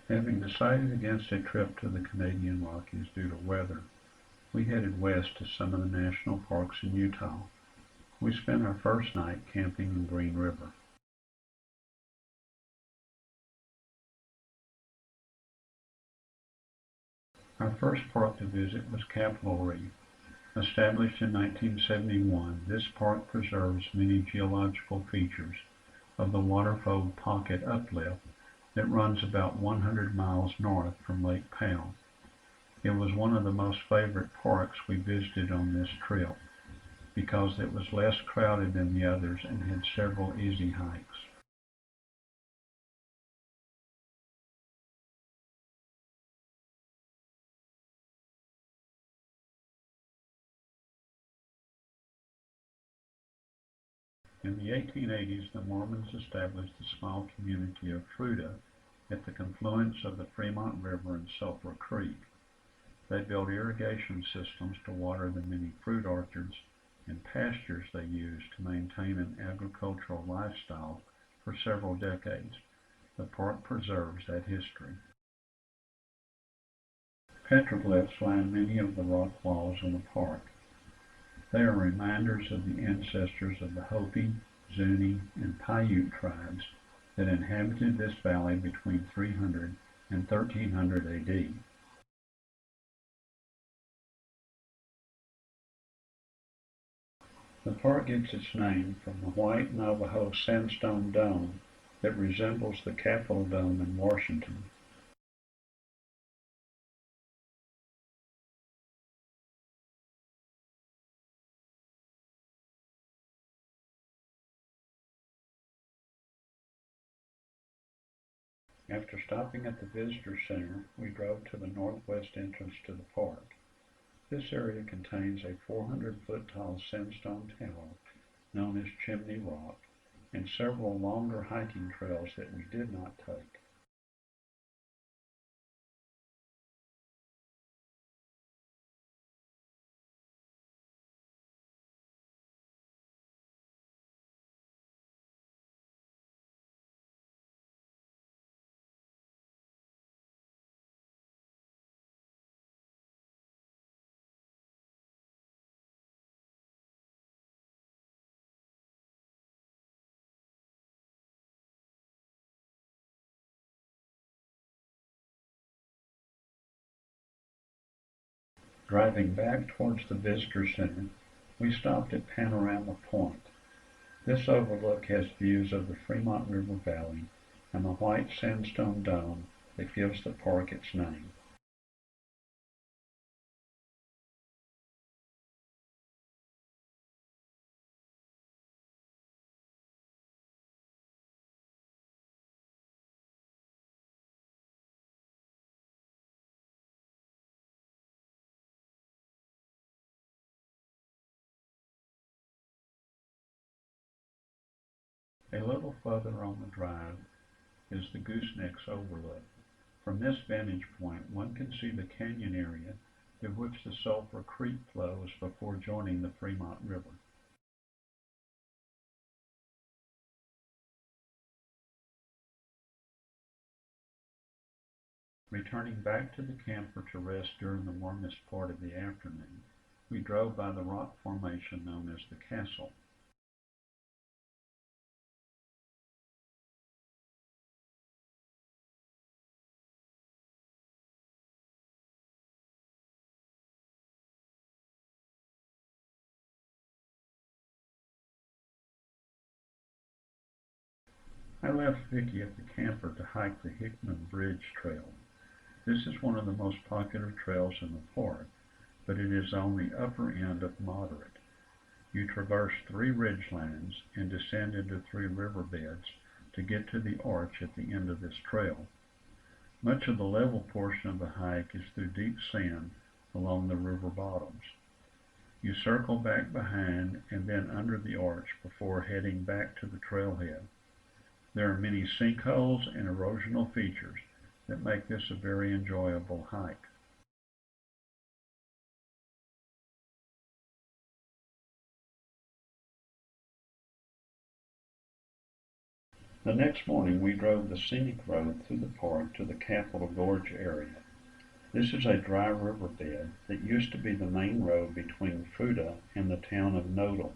Having decided against a trip to the Canadian Rockies due to weather, we headed west to some of the national parks in Utah. We spent our first night camping in Green River. Our first park to visit was Capitol Reef. Established in 1971, this park preserves many geological features of the Waterfold Pocket Uplift that runs about 100 miles north from Lake Powell. It was one of the most favorite parks we visited on this trip because it was less crowded than the others and had several easy hikes. In the 1880s, the Mormons established the small community of Fruita at the confluence of the Fremont River and Sulphur Creek. They built irrigation systems to water the many fruit orchards and pastures they used to maintain an agricultural lifestyle for several decades. The park preserves that history. Petroglyphs line many of the rock walls in the park. They are reminders of the ancestors of the Hopi, Zuni, and Paiute tribes that inhabited this valley between 300 and 1300 AD. The park gets its name from the white Navajo sandstone dome that resembles the Capitol Dome in Washington. After stopping at the Visitor Center, we drove to the northwest entrance to the park. This area contains a 400-foot tall sandstone tower known as Chimney Rock and several longer hiking trails that we did not take. Driving back towards the Visitor Center, we stopped at Panorama Point. This overlook has views of the Fremont River Valley and the white sandstone dome that gives the park its name. A little further on the drive is the Goosenecks Overlook. From this vantage point, one can see the canyon area through which the Sulphur Creek flows before joining the Fremont River. Returning back to the camper to rest during the warmest part of the afternoon, we drove by the rock formation known as the Castle. I left Vicki at the camper to hike the Hickman Bridge Trail. This is one of the most popular trails in the park, but it is on the upper end of moderate. You traverse 3 ridgelines and descend into 3 riverbeds to get to the arch at the end of this trail. Much of the level portion of the hike is through deep sand along the river bottoms. You circle back behind and then under the arch before heading back to the trailhead. There are many sinkholes and erosional features that make this a very enjoyable hike. The next morning we drove the scenic road through the park to the Capitol Gorge area. This is a dry riverbed that used to be the main road between Fuda and the town of Nodal.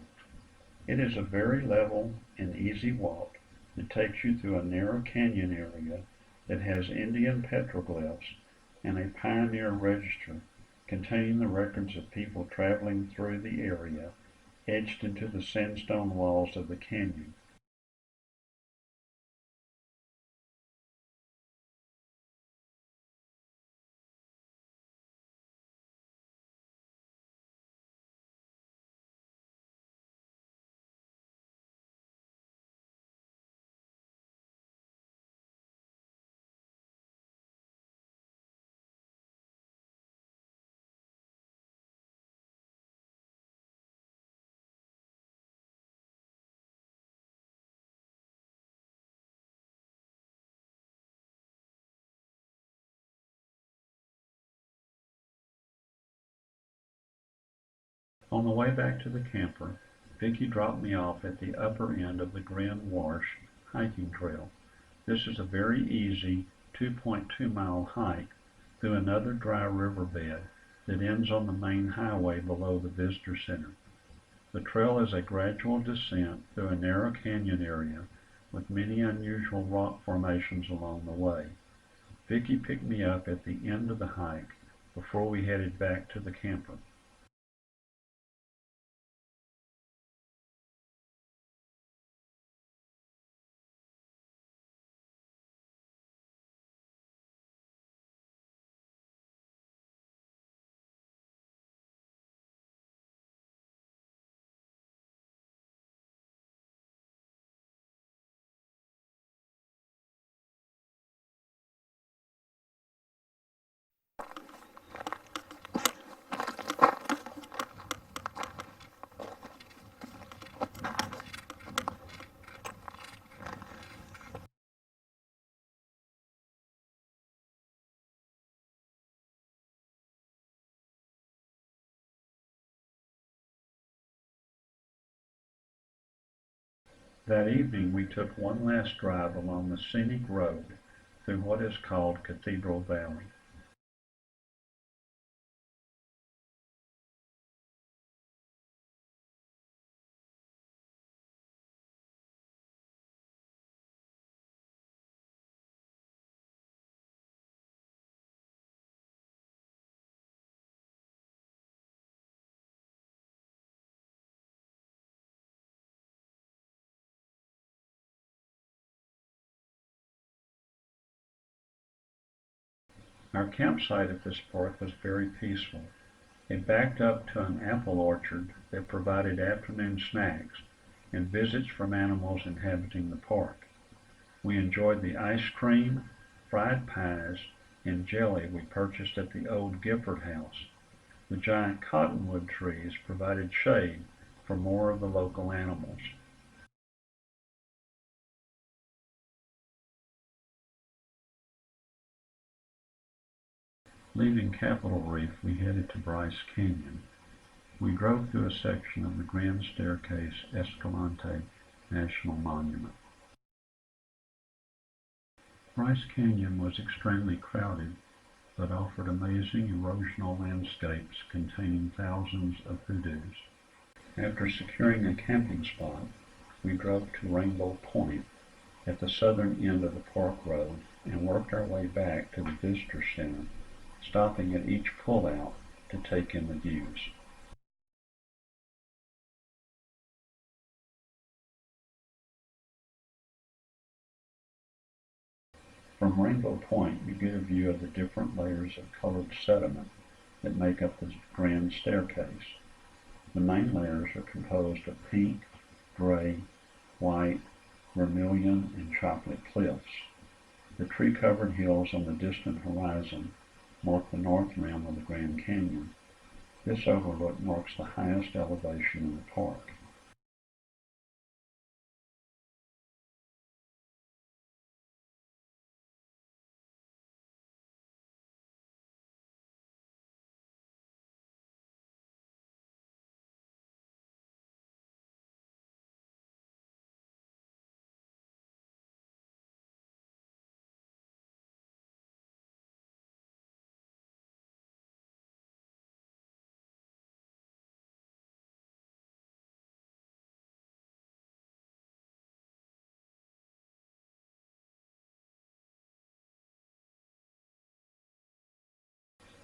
It is a very level and easy walk that takes you through a narrow canyon area that has Indian petroglyphs and a pioneer register containing the records of people traveling through the area etched into the sandstone walls of the canyon. On the way back to the camper, Vicki dropped me off at the upper end of the Grand Wash hiking trail. This is a very easy 2.2-mile hike through another dry riverbed that ends on the main highway below the visitor center. The trail is a gradual descent through a narrow canyon area with many unusual rock formations along the way. Vicki picked me up at the end of the hike before we headed back to the camper. That evening we took one last drive along the scenic road through what is called Cathedral Valley. Our campsite at this park was very peaceful. It backed up to an apple orchard that provided afternoon snacks and visits from animals inhabiting the park. We enjoyed the ice cream, fried pies, and jelly we purchased at the old Gifford house. The giant cottonwood trees provided shade for more of the local animals. Leaving Capitol Reef, we headed to Bryce Canyon. We drove through a section of the Grand Staircase Escalante National Monument. Bryce Canyon was extremely crowded, but offered amazing erosional landscapes containing thousands of hoodoos. After securing a camping spot, we drove to Rainbow Point at the southern end of the park road and worked our way back to the visitor center, stopping at each pullout to take in the views. From Rainbow Point, you get a view of the different layers of colored sediment that make up the grand staircase. The main layers are composed of pink, gray, white, vermilion, and chocolate cliffs. The tree-covered hills on the distant horizon mark the north rim of the Grand Canyon. This overlook marks the highest elevation in the park.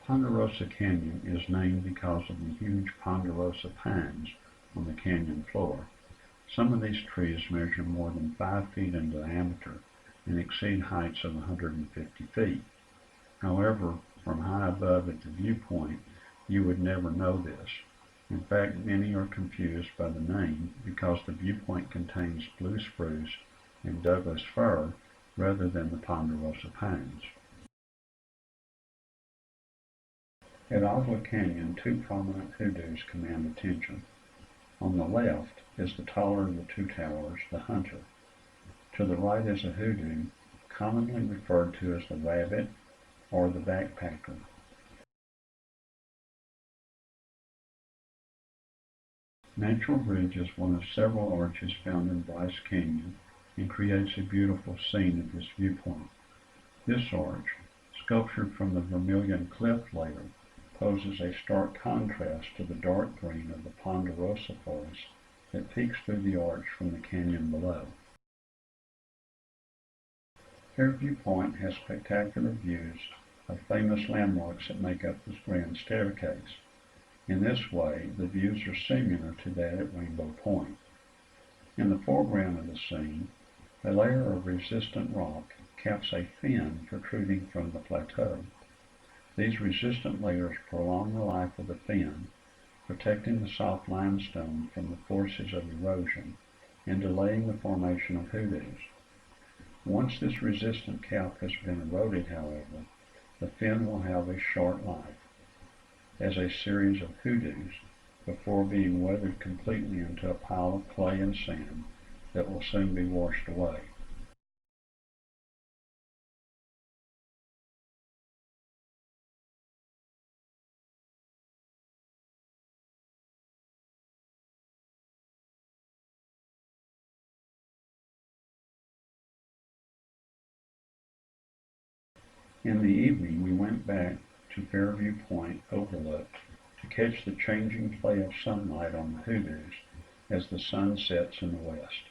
Ponderosa Canyon is named because of the huge ponderosa pines on the canyon floor. Some of these trees measure more than 5 feet in diameter and exceed heights of 150 feet. However, from high above at the viewpoint, you would never know this. In fact, many are confused by the name because the viewpoint contains blue spruce and Douglas fir rather than the ponderosa pines. At Agua Canyon, two prominent hoodoos command attention. On the left is the taller of the two towers, the Hunter. To the right is a hoodoo, commonly referred to as the Rabbit or the Backpacker. Natural Bridge is one of several arches found in Bryce Canyon and creates a beautiful scene at this viewpoint. This arch, sculptured from the Vermilion Cliff layer, poses a stark contrast to the dark green of the ponderosa forest that peeks through the arch from the canyon below. Fairview Point has spectacular views of famous landmarks that make up this grand staircase. In this way, the views are similar to that at Rainbow Point. In the foreground of the scene, a layer of resistant rock caps a fin protruding from the plateau. These resistant layers prolong the life of the fin, protecting the soft limestone from the forces of erosion and delaying the formation of hoodoos. Once this resistant cap has been eroded, however, the fin will have a short life, as a series of hoodoos, before being weathered completely into a pile of clay and sand that will soon be washed away. In the evening, we went back to Fairview Point Overlook to catch the changing play of sunlight on the hoodoos as the sun sets in the west.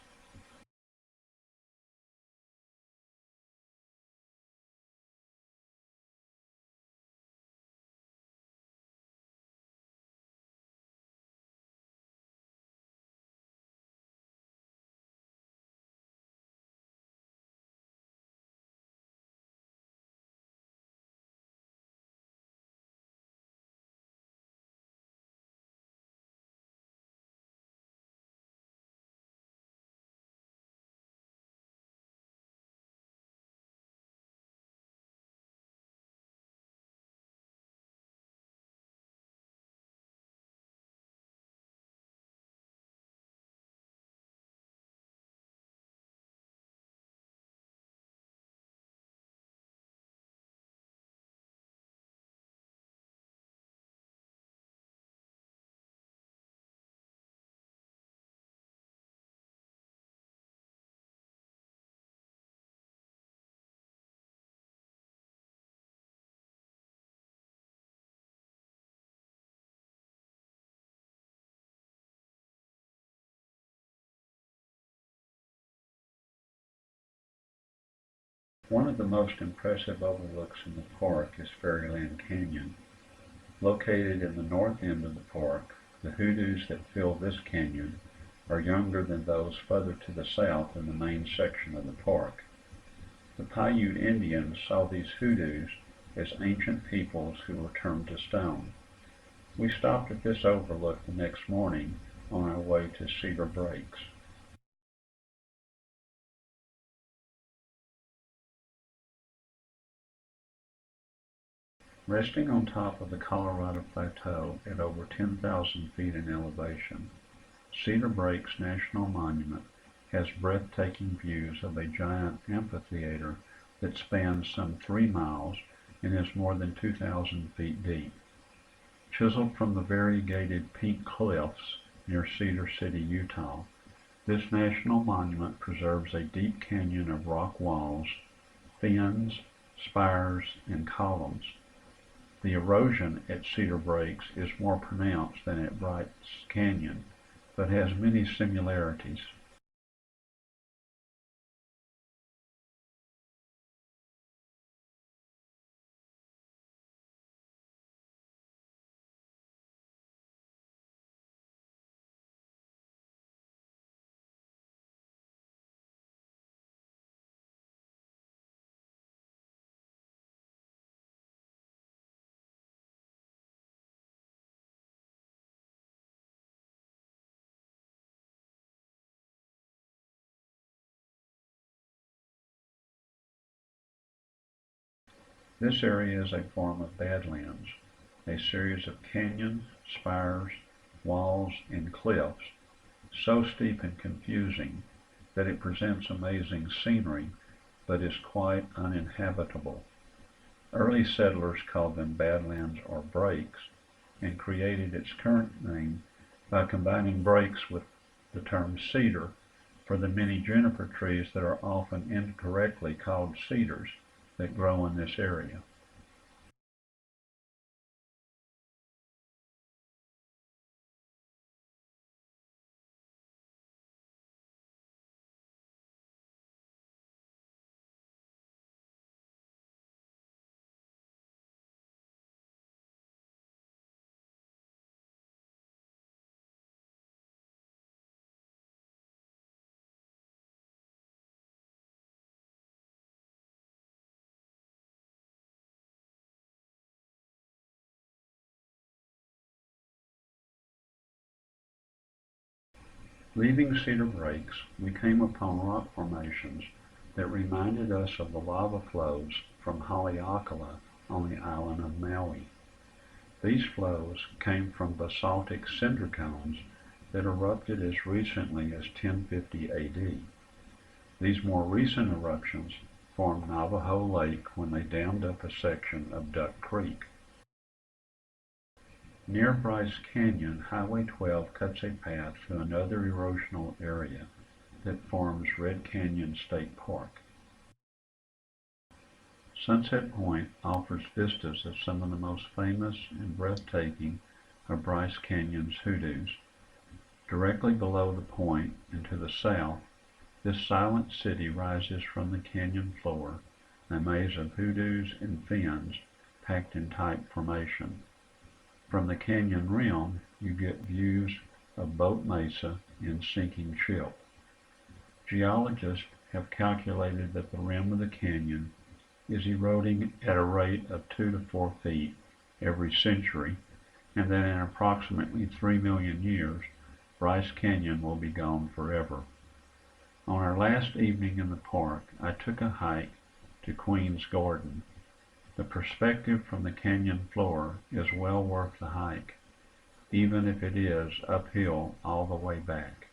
One of the most impressive overlooks in the park is Fairyland Canyon. Located in the north end of the park, the hoodoos that fill this canyon are younger than those further to the south in the main section of the park. The Paiute Indians saw these hoodoos as ancient peoples who were turned to stone. We stopped at this overlook the next morning on our way to Cedar Breaks. Resting on top of the Colorado Plateau at over 10,000 feet in elevation, Cedar Breaks National Monument has breathtaking views of a giant amphitheater that spans some 3 miles and is more than 2,000 feet deep. Chiseled from the variegated Pink Cliffs near Cedar City, Utah, this national monument preserves a deep canyon of rock walls, fins, spires, and columns. The erosion at Cedar Breaks is more pronounced than at Bryce Canyon, but has many similarities. This area is a form of badlands, a series of canyons, spires, walls, and cliffs, so steep and confusing that it presents amazing scenery, but is quite uninhabitable. Early settlers called them badlands or breaks, and created its current name by combining breaks with the term cedar for the many juniper trees that are often incorrectly called cedars that grow in this area. Leaving Cedar Breaks, we came upon rock formations that reminded us of the lava flows from Haleakala on the island of Maui. These flows came from basaltic cinder cones that erupted as recently as 1050 AD. These more recent eruptions formed Navajo Lake when they dammed up a section of Duck Creek. Near Bryce Canyon, Highway 12 cuts a path to another erosional area that forms Red Canyon State Park. Sunset Point offers vistas of some of the most famous and breathtaking of Bryce Canyon's hoodoos. Directly below the point and to the south, this silent city rises from the canyon floor, a maze of hoodoos and fens packed in tight formation. From the canyon rim, you get views of Boat Mesa and Sinking Ship. Geologists have calculated that the rim of the canyon is eroding at a rate of 2 to 4 feet every century, and that in approximately 3 million years, Bryce Canyon will be gone forever. On our last evening in the park, I took a hike to Queen's Garden. The perspective from the canyon floor is well worth the hike, even if it is uphill all the way back.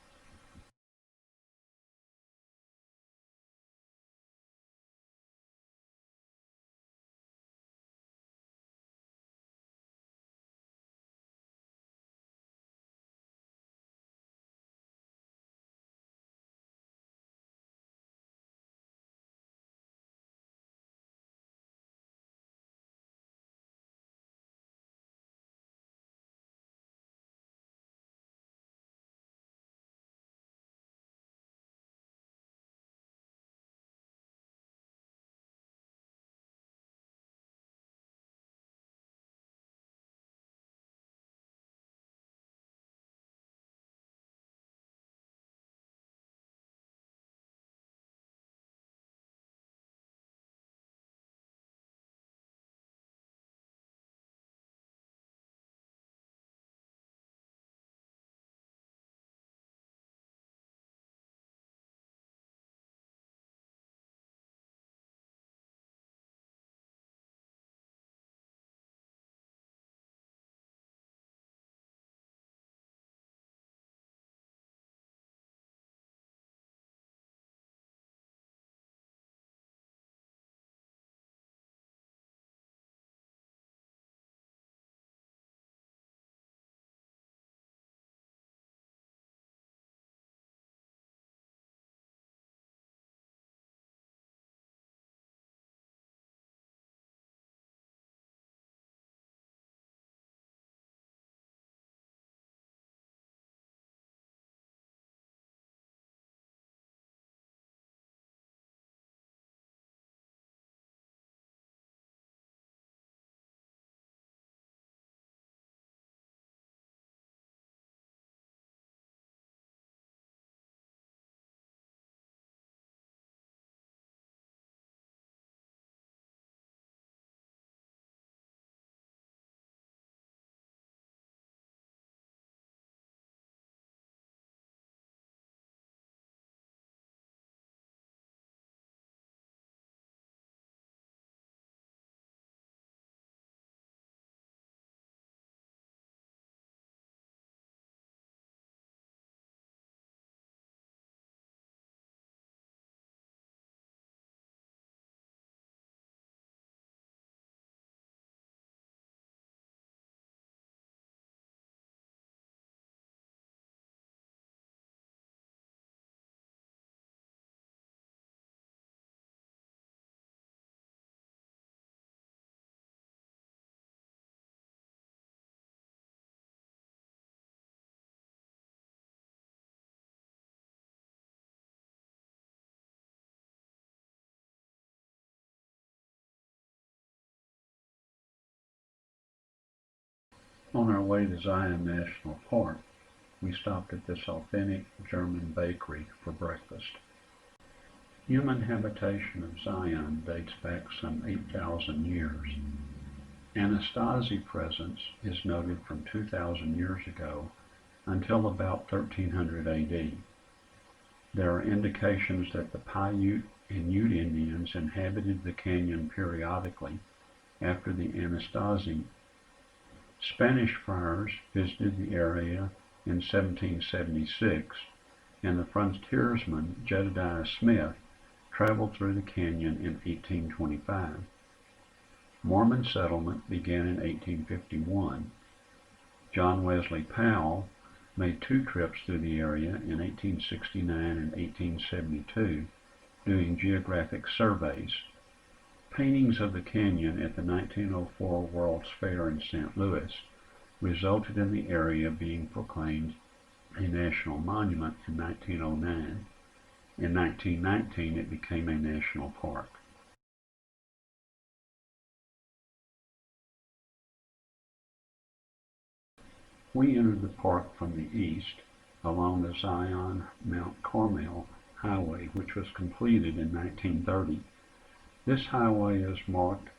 On our way to Zion National Park, we stopped at this authentic German bakery for breakfast. Human habitation of Zion dates back some 8,000 years. Anasazi presence is noted from 2,000 years ago until about 1300 AD. There are indications that the Paiute and Ute Indians inhabited the canyon periodically after the Anasazi. Spanish friars visited the area in 1776, and the frontiersman Jedediah Smith traveled through the canyon in 1825. Mormon settlement began in 1851. John Wesley Powell made 2 trips through the area in 1869 and 1872, doing geographic surveys. Paintings of the canyon at the 1904 World's Fair in St. Louis resulted in the area being proclaimed a national monument in 1909. In 1919, it became a national park. We entered the park from the east along the Zion-Mount Carmel Highway, which was completed in 1930. This highway is marked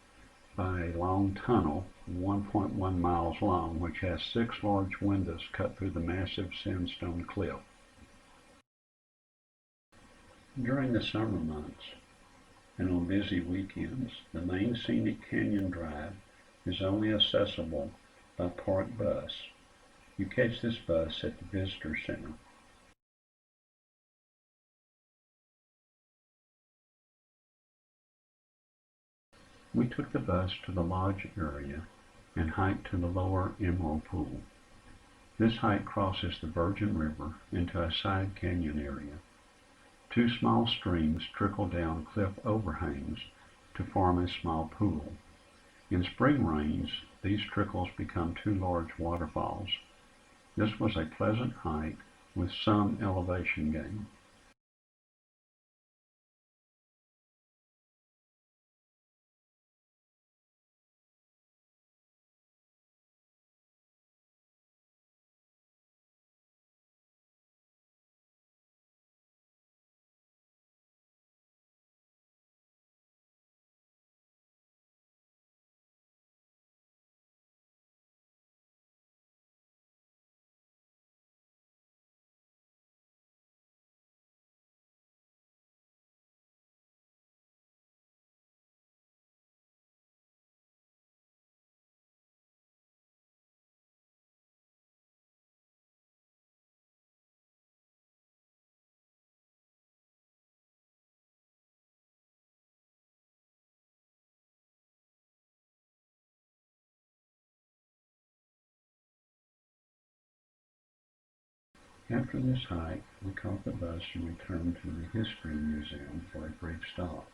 by a long tunnel, 1.1 miles long, which has 6 large windows cut through the massive sandstone cliff. During the summer months and on busy weekends, the main scenic canyon drive is only accessible by park bus. You catch this bus at the visitor center. We took the bus to the lodge area and hiked to the lower Emerald Pool. This hike crosses the Virgin River into a side canyon area. 2 small streams trickle down cliff overhangs to form a small pool. In spring rains, these trickles become 2 large waterfalls. This was a pleasant hike with some elevation gain. After this hike, we caught the bus and returned to the History Museum for a brief stop.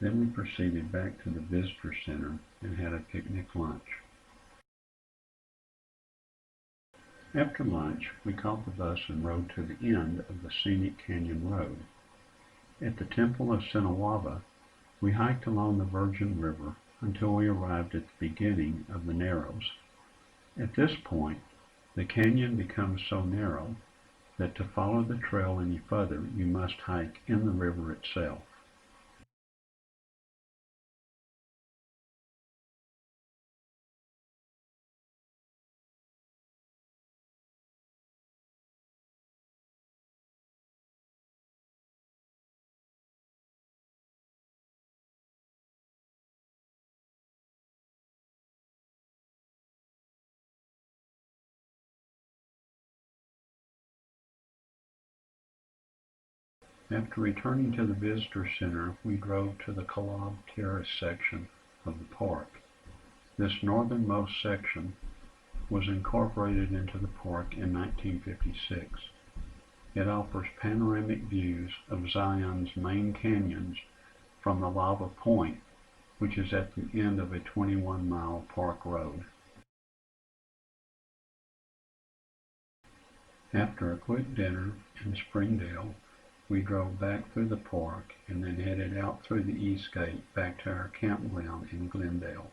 Then we proceeded back to the visitor center and had a picnic lunch. After lunch, we caught the bus and rode to the end of the scenic canyon road. At the Temple of Sinawava, we hiked along the Virgin River until we arrived at the beginning of the Narrows. At this point, the canyon becomes so narrow that to follow the trail any further, you must hike in the river itself. After returning to the visitor center, we drove to the Kalab Terrace section of the park. This northernmost section was incorporated into the park in 1956. It offers panoramic views of Zion's main canyons from the Lava Point, which is at the end of a 21-mile park road. After a quick dinner in Springdale, we drove back through the park and then headed out through the east gate back to our campground in Glendale.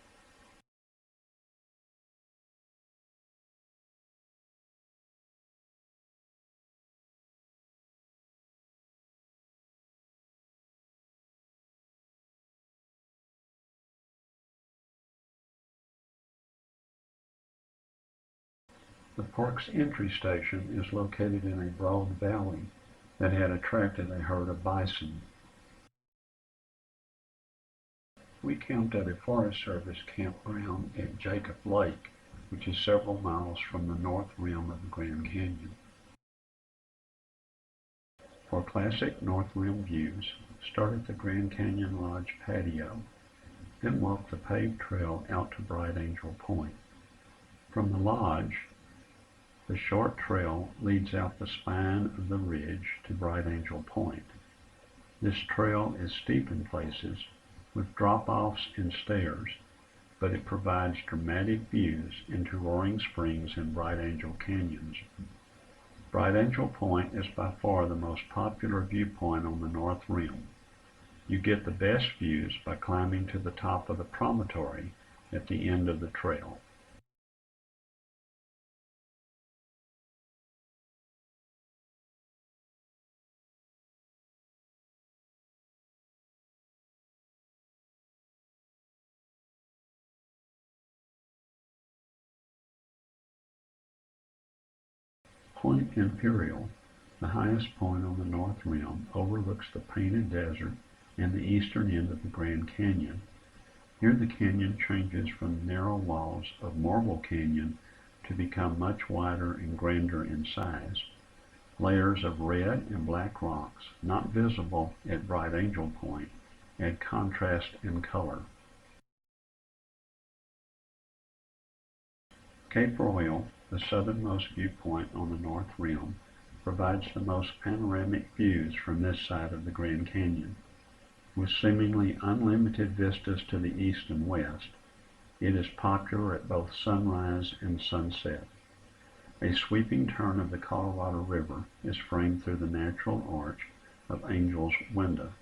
The park's entry station is located in a broad valley that had attracted a herd of bison. We camped at a Forest Service campground at Jacob Lake, which is several miles from the north rim of the Grand Canyon. For classic north rim views, start at the Grand Canyon Lodge patio, then walk the paved trail out to Bright Angel Point. From the lodge, the short trail leads out the spine of the ridge to Bright Angel Point. This trail is steep in places, with drop-offs and stairs, but it provides dramatic views into Roaring Springs and Bright Angel Canyons. Bright Angel Point is by far the most popular viewpoint on the north rim. You get the best views by climbing to the top of the promontory at the end of the trail. Point Imperial, the highest point on the north rim, overlooks the Painted Desert and the eastern end of the Grand Canyon. Here the canyon changes from the narrow walls of Marble Canyon to become much wider and grander in size. Layers of red and black rocks, not visible at Bright Angel Point, add contrast and color. Cape Royal, the southernmost viewpoint on the north rim, provides the most panoramic views from this side of the Grand Canyon. With seemingly unlimited vistas to the east and west, it is popular at both sunrise and sunset. A sweeping turn of the Colorado River is framed through the natural arch of Angel's Window.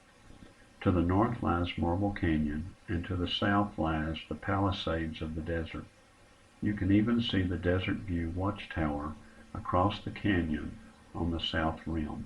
To the north lies Marble Canyon, and to the south lies the Palisades of the desert. You can even see the Desert View Watchtower across the canyon on the south rim.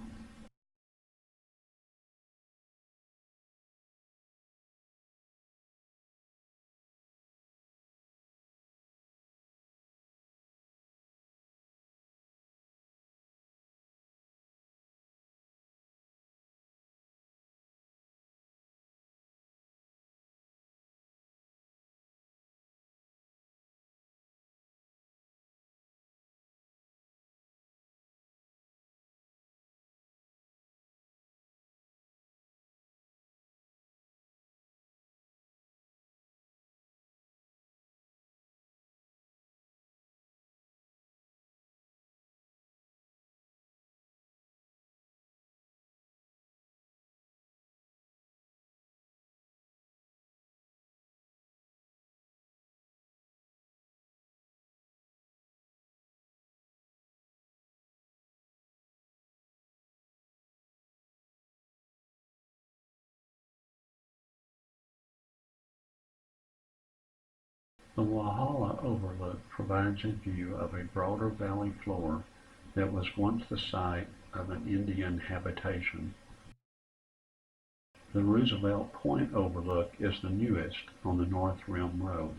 The Walhalla Overlook provides a view of a broader valley floor that was once the site of an Indian habitation. The Roosevelt Point Overlook is the newest on the North Rim Road.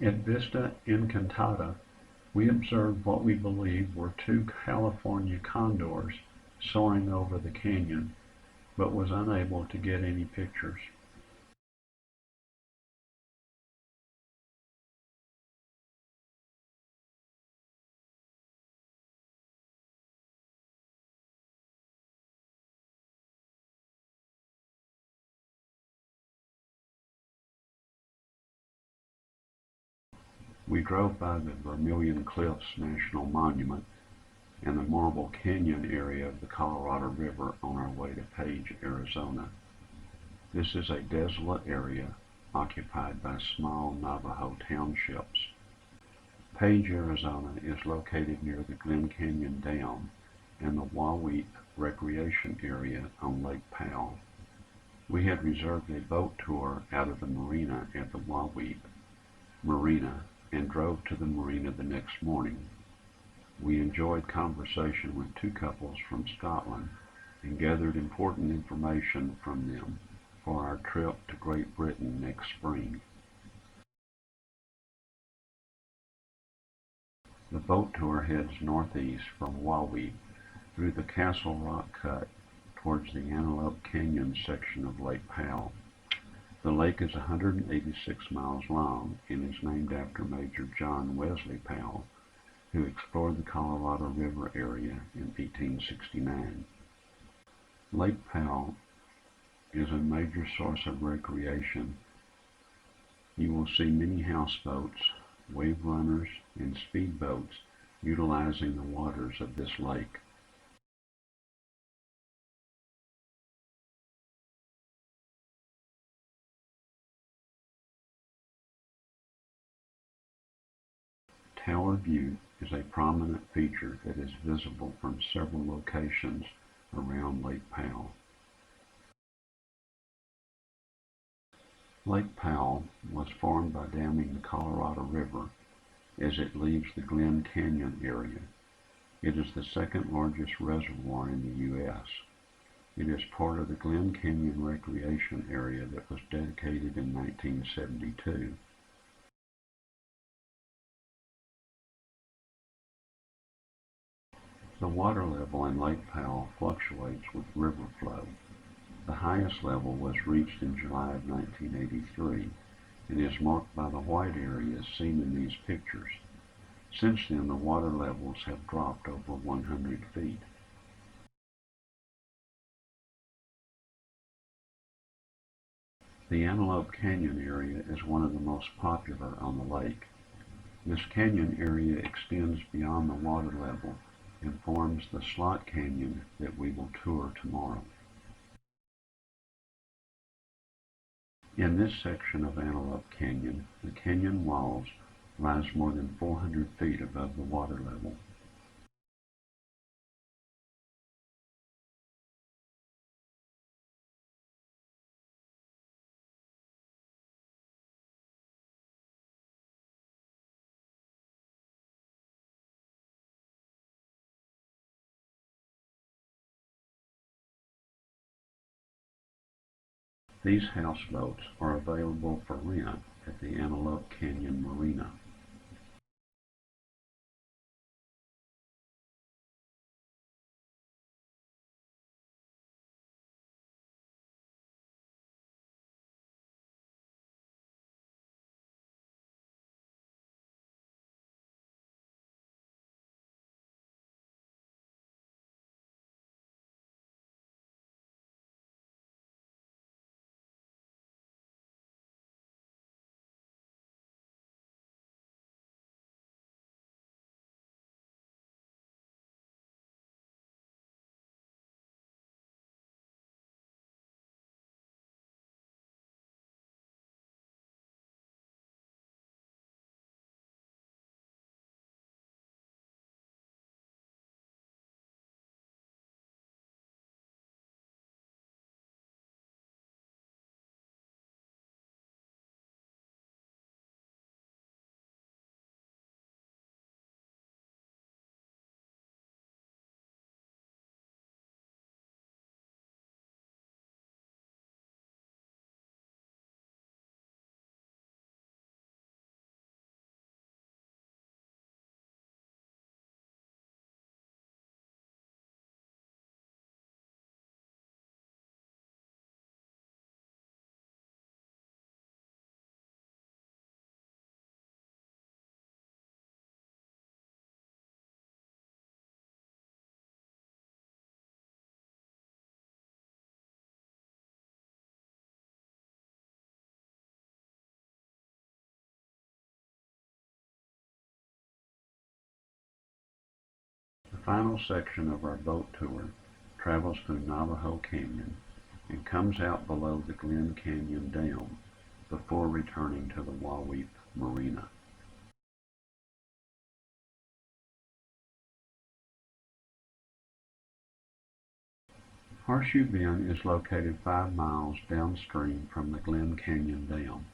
At Vista Encantada, we observed what we believe were two California condors soaring over the canyon, but was unable to get any pictures. We drove by the Vermilion Cliffs National Monument and the Marble Canyon area of the Colorado River on our way to Page, Arizona. This is a desolate area occupied by small Navajo townships. Page, Arizona is located near the Glen Canyon Dam and the Wahweap Recreation Area on Lake Powell. We had reserved a boat tour out of the marina at the Wawee Marina and drove to the marina the next morning. We enjoyed conversation with two couples from Scotland and gathered important information from them for our trip to Great Britain next spring. The boat tour heads northeast from Wawee through the Castle Rock Cut towards the Antelope Canyon section of Lake Powell. The lake is 186 miles long and is named after Major John Wesley Powell, who explored the Colorado River area in 1869. Lake Powell is a major source of recreation. You will see many houseboats, wave runners, and speedboats utilizing the waters of this lake. Tower View is a prominent feature that is visible from several locations around Lake Powell. Lake Powell was formed by damming the Colorado River as it leaves the Glen Canyon area. It is the second largest reservoir in the U.S. It is part of the Glen Canyon Recreation Area that was dedicated in 1972. The water level in Lake Powell fluctuates with river flow. The highest level was reached in July of 1983 and is marked by the white areas seen in these pictures. Since then, the water levels have dropped over 100 feet. The Antelope Canyon area is one of the most popular on the lake. This canyon area extends beyond the water level and forms the Slot Canyon that we will tour tomorrow. In this section of Antelope Canyon, the canyon walls rise more than 400 feet above the water level. These houseboats are available for rent at the Antelope Canyon Marina. The final section of our boat tour travels through Navajo Canyon and comes out below the Glen Canyon Dam before returning to the Wawee Marina. Horseshoe Bend is located 5 miles downstream from the Glen Canyon Dam.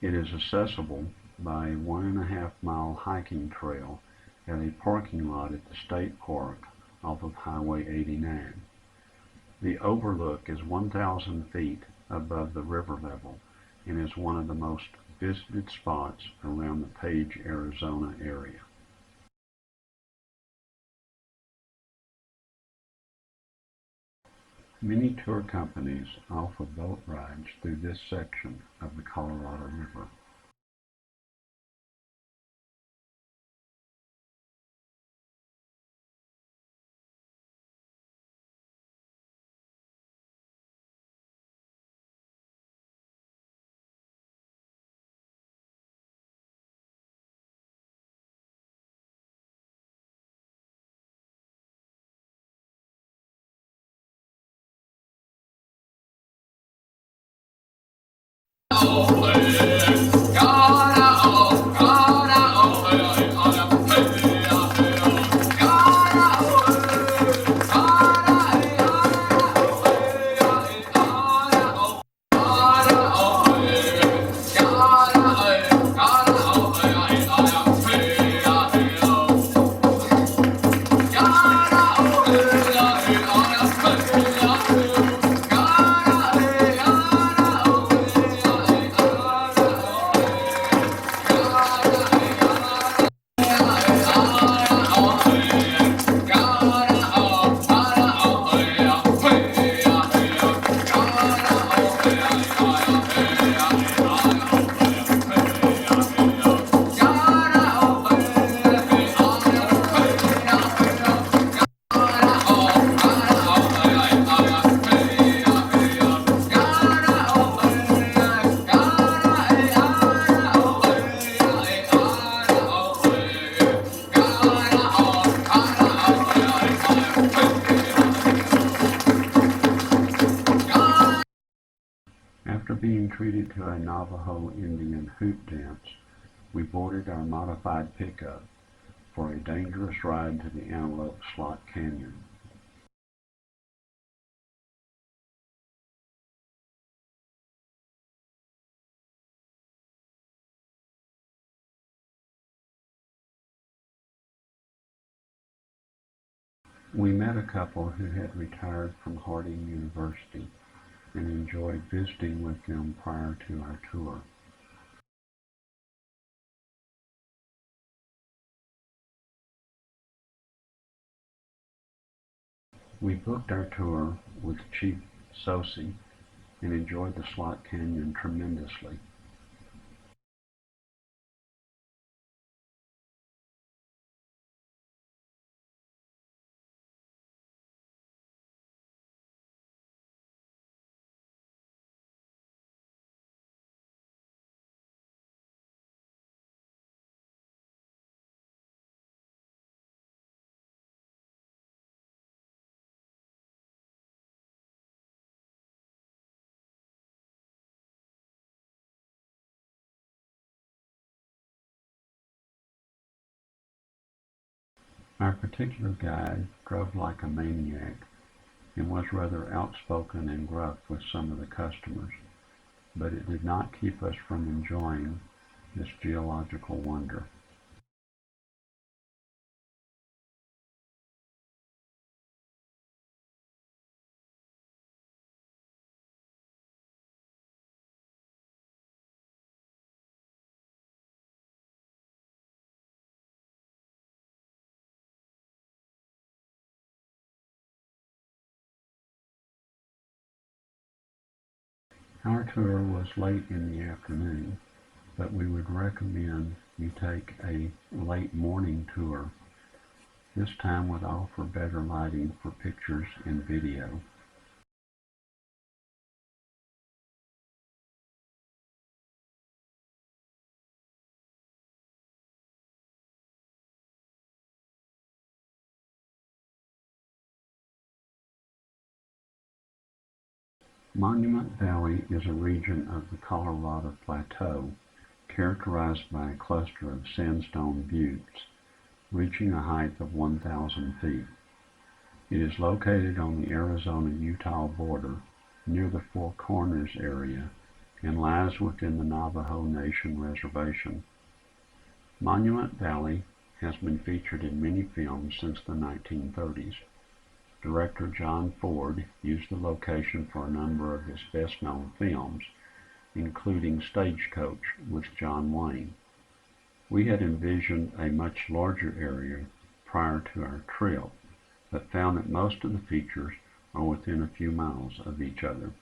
It is accessible by a 1.5-mile hiking trail at a parking lot at the state park off of Highway 89. The overlook is 1,000 feet above the river level and is one of the most visited spots around the Page, Arizona area. Many tour companies offer boat rides through this section of the Colorado River. After being treated to a Navajo Indian hoop dance, we boarded our modified pickup for a dangerous ride to the Antelope Slot Canyon. We met a couple who had retired from Harding University and enjoyed visiting with them prior to our tour. We booked our tour with Chief Sosi and enjoyed the Slot Canyon tremendously. Our particular guide drove like a maniac and was rather outspoken and gruff with some of the customers, but it did not keep us from enjoying this geological wonder. Our tour was late in the afternoon, but we would recommend you take a late morning tour. This time would offer better lighting for pictures and video. Monument Valley is a region of the Colorado Plateau characterized by a cluster of sandstone buttes reaching a height of 1,000 feet. It is located on the Arizona-Utah border near the Four Corners area and lies within the Navajo Nation Reservation. Monument Valley has been featured in many films since the 1930s. Director John Ford used the location for a number of his best-known films, including Stagecoach with John Wayne. We had envisioned a much larger area prior to our trip, but found that most of the features are within a few miles of each other.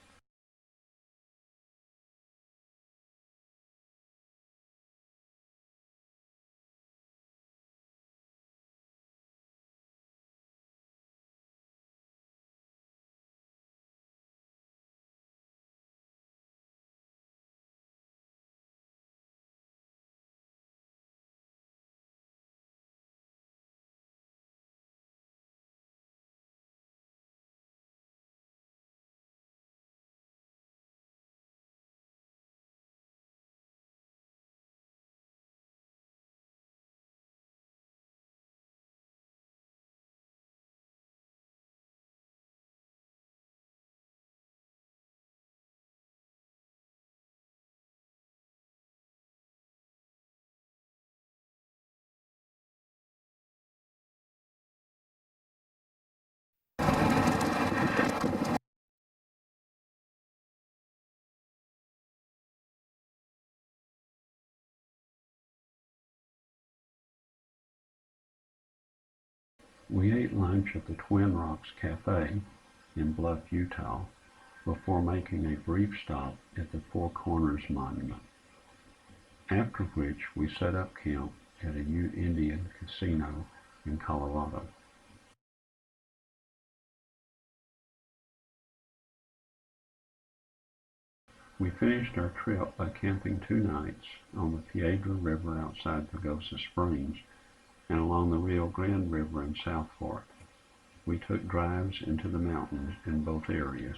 We ate lunch at the Twin Rocks Cafe in Bluff, Utah, before making a brief stop at the Four Corners Monument, after which we set up camp at a Ute Indian casino in Colorado. We finished our trip by camping 2 nights on the Piedra River outside Pagosa Springs and along the Rio Grande River in South Fork. We took drives into the mountains in both areas.